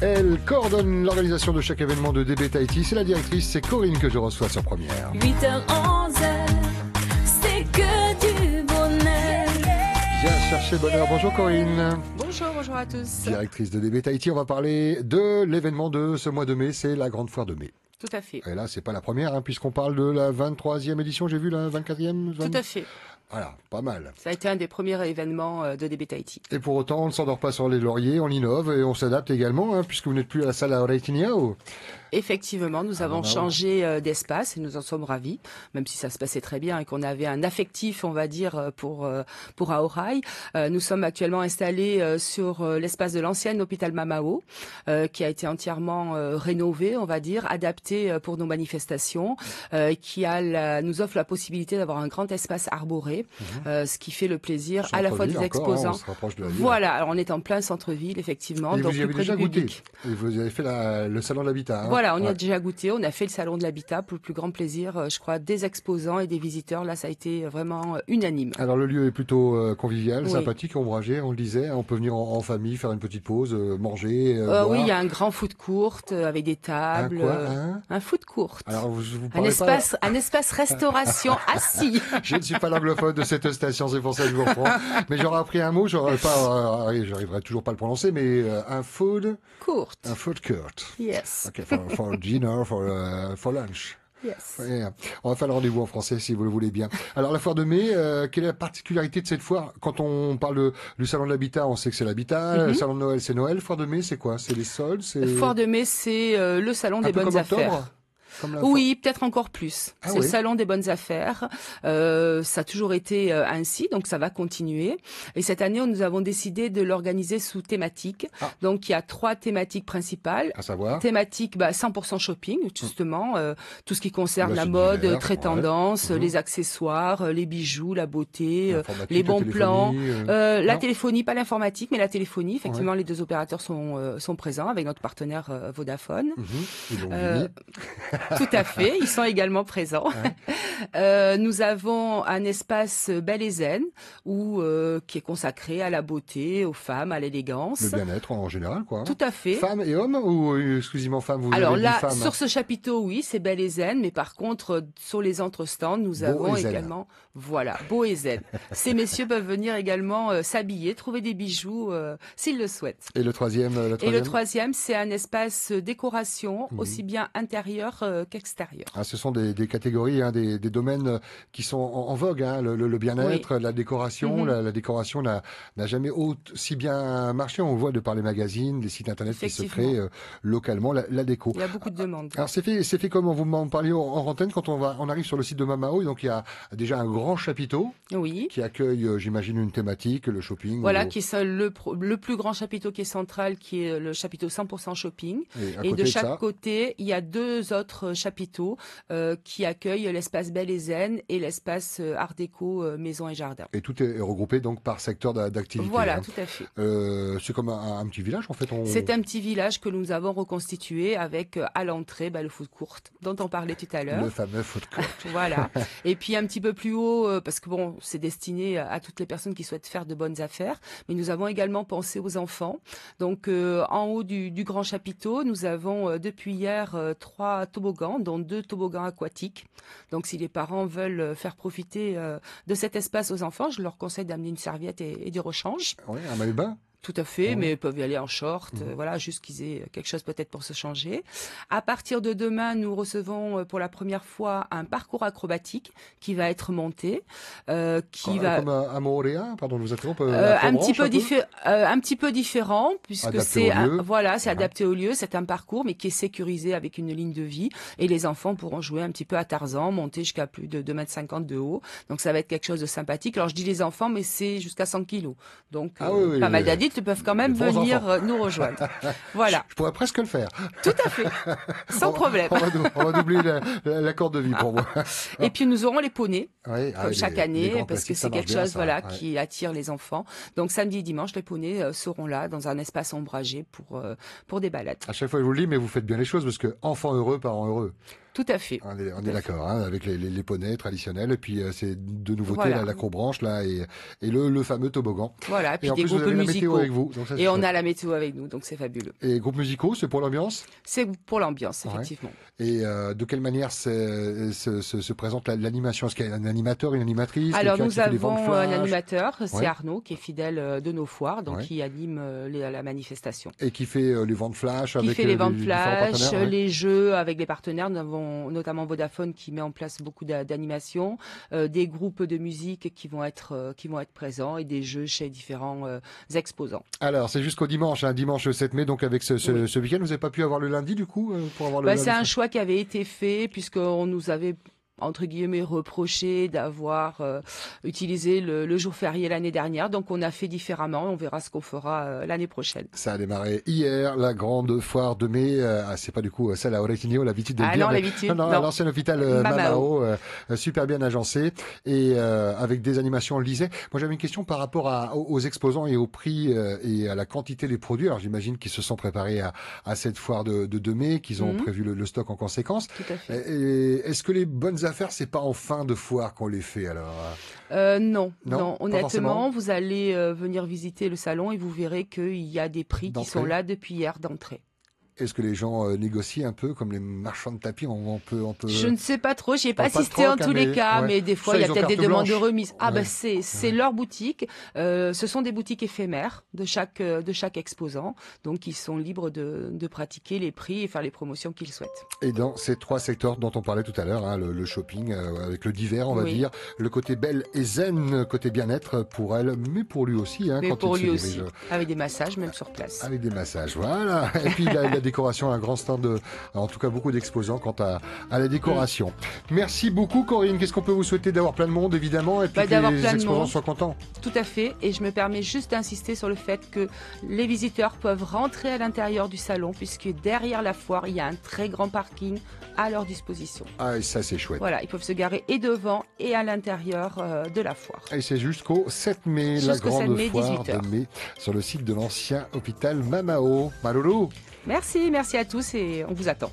Elle coordonne l'organisation de chaque événement de DB Tahiti. C'est la directrice, c'est Corinne que je reçois sur Première. 8h-11h, c'est que du bonheur. Viens chercher bonheur. Bonjour Corinne. Bonjour à tous. Directrice de DB Tahiti, on va parler de l'événement de ce mois de mai, c'est la Grande Foire de mai. Tout à fait. Et là, c'est pas la première, puisqu'on parle de la 23e édition, j'ai vu la 24e. Tout à fait. Voilà, pas mal. Ça a été un des premiers événements de DB Tahiti. Et pour autant, on ne s'endort pas sur les lauriers, on innove et on s'adapte également, puisque vous n'êtes plus à la salle à Oreitignao. Effectivement, nous avons changé d'espace et nous en sommes ravis, même si ça se passait très bien et qu'on avait un affectif, on va dire, pour Aorai. Nous sommes actuellement installés sur l'espace de l'ancien hôpital Mamao, qui a été entièrement rénové, on va dire, adapté pour nos manifestations, qui nous offre la possibilité d'avoir un grand espace arboré, ce qui fait le plaisir à la fois des exposants. On se rapproche de la ville. Voilà, alors on est en plein centre-ville, effectivement. Et donc vous y avez déjà goûté. Et vous avez fait le salon de l'habitat. Voilà, on y a déjà goûté. On a fait le salon de l'habitat pour le plus grand plaisir, je crois, des exposants et des visiteurs. Là, ça a été vraiment unanime. Alors le lieu est plutôt convivial, sympathique, ombragé, on le disait. On peut venir en famille, faire une petite pause, manger. Boire. Oui, il y a un grand food court avec des tables. Un food court. Alors vous un espace restauration assis. Je ne suis pas l'anglophone de cette station, c'est pour ça que je vous reprends. Mais j'aurais appris un mot, j'arriverai toujours pas à le prononcer, mais un food court. Un food court. Yes. Okay, for dinner, for lunch. Yes. Ouais, on va faire le rendez-vous en français si vous le voulez bien. Alors la foire de mai, quelle est la particularité de cette foire? Quand on parle du salon de l'habitat, on sait que c'est l'habitat. Le salon de Noël, c'est Noël. Foire de mai, c'est quoi? C'est les soldes? Foire de mai, c'est le salon des bonnes affaires. Oui, peut-être encore plus. C'est le salon des bonnes affaires. Ça a toujours été ainsi, donc ça va continuer. Et cette année, nous avons décidé de l'organiser sous thématique. Donc il y a 3 thématiques principales. À savoir thématique 100% shopping, justement, tout ce qui concerne la mode, très tendance, les accessoires, les bijoux, la beauté, les bons plans, la téléphonie, pas l'informatique, mais la téléphonie. Effectivement, les 2 opérateurs sont présents avec notre partenaire Vodafone. Tout à fait, ils sont également présents. Nous avons un espace bel et zen qui est consacré à la beauté, aux femmes, à l'élégance. Le bien-être en général, quoi. Tout à fait. Femmes et hommes ou exclusivement femmes? Alors là, sur ce chapiteau, oui, c'est bel et zen, mais par contre, sur les entrestands, nous avons également, beau et zen. Ces messieurs peuvent venir également s'habiller, trouver des bijoux s'ils le souhaitent. Et le troisième? Et le troisième, c'est un espace décoration, aussi bien intérieur qu'extérieur. Ce sont des catégories, des domaines qui sont en vogue. Le bien-être, la décoration. La décoration n'a jamais aussi bien marché. On le voit de par les magazines, les sites internet qui se créent localement, la déco. Il y a beaucoup de demandes. Alors c'est fait comment vous m'en parliez en antenne quand on arrive sur le site de Mamao. Donc il y a déjà un grand chapiteau qui accueille, j'imagine, une thématique, le shopping. Voilà, qui est le plus grand chapiteau qui est central, qui est le chapiteau 100% shopping. Et de chaque côté, il y a 2 autres chapiteaux qui accueillent l'espace Bel et Zen et l'espace Art Déco Maison et Jardin. Et tout est regroupé donc par secteur d'activité. Voilà, tout à fait. C'est comme un petit village en fait. C'est un petit village que nous avons reconstitué avec à l'entrée le food court dont on parlait tout à l'heure. Le fameux food court. Voilà. Et puis un petit peu plus haut, parce que c'est destiné à toutes les personnes qui souhaitent faire de bonnes affaires, mais nous avons également pensé aux enfants. Donc en haut du grand chapiteau, nous avons depuis hier 3 toboggans, dont 2 toboggans aquatiques. Donc si les parents veulent faire profiter de cet espace aux enfants, je leur conseille d'amener une serviette et du rechange. Oui, un maillot de bain. Tout à fait, mais ils peuvent y aller en short, juste qu'ils aient quelque chose peut-être pour se changer. À partir de demain, nous recevons pour la première fois un parcours acrobatique qui va être monté, comme à Moorea, pardon, je vous interromps. Un petit peu différent, puisque c'est adapté au lieu. C'est un parcours, mais qui est sécurisé avec une ligne de vie, et les enfants pourront jouer un petit peu à Tarzan, monter jusqu'à plus de 2,50 m de haut. Donc ça va être quelque chose de sympathique. Alors je dis les enfants, mais c'est jusqu'à 100 kilos. Donc pas mal d'adultes peuvent quand même venir nous rejoindre. Voilà. Je pourrais presque le faire. Tout à fait. Sans problème. On va doubler la corde de vie pour moi. Et puis nous aurons les poneys, comme chaque année, parce que c'est quelque chose qui attire les enfants. Donc samedi et dimanche, les poneys seront là dans un espace ombragé pour des balades. À chaque fois, je vous le dis, mais vous faites bien les choses, parce que enfants heureux, parents heureux. Tout à fait. On est d'accord, hein, avec les poneys traditionnels, et puis c'est de nouveautés, Voilà. l'acrobranche là, et le fameux toboggan. Voilà, puis Et en des plus, vous groupes avez la météo musicaux. avec vous. Donc ça, c'est Et on chouette. a la météo avec nous, donc c'est fabuleux. Et groupes musicaux, c'est pour l'ambiance? C'est pour l'ambiance, Ouais. effectivement. Et de quelle manière se présente l'animation? Est-ce qu'il y a un animateur, une animatrice? Alors quelqu'un nous qui fait les ventes avons un flash animateur, c'est Ouais. Arnaud, qui est fidèle de nos foires, donc Ouais. qui anime la manifestation. Et qui fait les ventes flash Qui avec fait les ventes différents flash, partenaires, ouais. les jeux avec les partenaires. Nous avons notamment Vodafone qui met en place beaucoup d'animations, des groupes de musique qui vont être présents et des jeux chez différents exposants. Alors, c'est jusqu'au dimanche, hein, dimanche 7 mai, donc avec ce week-end. Vous n'avez pas pu avoir le lundi, du coup, pour avoir le lundi? C'est un choix qui avait été fait puisqu'on nous avait entre guillemets reproché d'avoir utilisé le jour férié l'année dernière. Donc on a fait différemment. On verra ce qu'on fera l'année prochaine. Ça a démarré hier, la grande foire de mai. C'est pas du coup celle à Oretigno, l'habitude de le dire. Non, l'habitude. Non, Non. l'ancien hôpital Mamao. Mamao, super bien agencé et avec des animations, on le disait. Moi, j'avais une question par rapport aux exposants et au prix et à la quantité des produits. Alors, j'imagine qu'ils se sont préparés à cette foire de mai, qu'ils ont prévu le stock en conséquence. Tout à fait. Et est-ce que les bonnes affaires, c'est pas en fin de foire qu'on les fait alors? Non, Non, pas honnêtement, forcément. vous allez venir visiter le salon et vous verrez qu'il y a des prix qui D'entrée. sont là depuis hier d'entrée. Est-ce que les gens négocient un peu comme les marchands de tapis? On peut. Je ne sais pas trop, j'y ai pas Pas de assisté en troc, tous mais- les cas, ouais. mais des fois Ça, il y a ils ont peut-être des carte demandes de blanche. remise. Ah Ouais. c'est leur boutique. Ce sont des boutiques éphémères de chaque exposant, donc ils sont libres de pratiquer les prix et faire les promotions qu'ils souhaitent. Et dans ces trois secteurs dont on parlait tout à l'heure, hein, le shopping avec le divers, on va Oui. dire, le côté belle et zen, côté bien-être pour elle, mais pour lui aussi, hein, Mais quand pour il se lui dirige aussi, avec des massages même sur place. avec des massages. Voilà. Et puis la décoration, un grand stand, en tout cas beaucoup d'exposants quant à la décoration. Merci beaucoup Corinne. Qu'est-ce qu'on peut vous souhaiter? D'avoir plein de monde évidemment et puis que d'avoir les plein de exposants monde. soient contents. Tout à fait, et je me permets juste d'insister sur le fait que les visiteurs peuvent rentrer à l'intérieur du salon puisque derrière la foire, il y a un très grand parking à leur disposition. Ah, et ça c'est chouette. Voilà, ils peuvent se garer et devant et à l'intérieur de la foire. Et c'est jusqu'au 7 mai, la Jusqu'au 7 grande mai, foire 18 heures. de mai sur le site de l'ancien hôpital Mamao. Malolo. Merci à tous et on vous attend.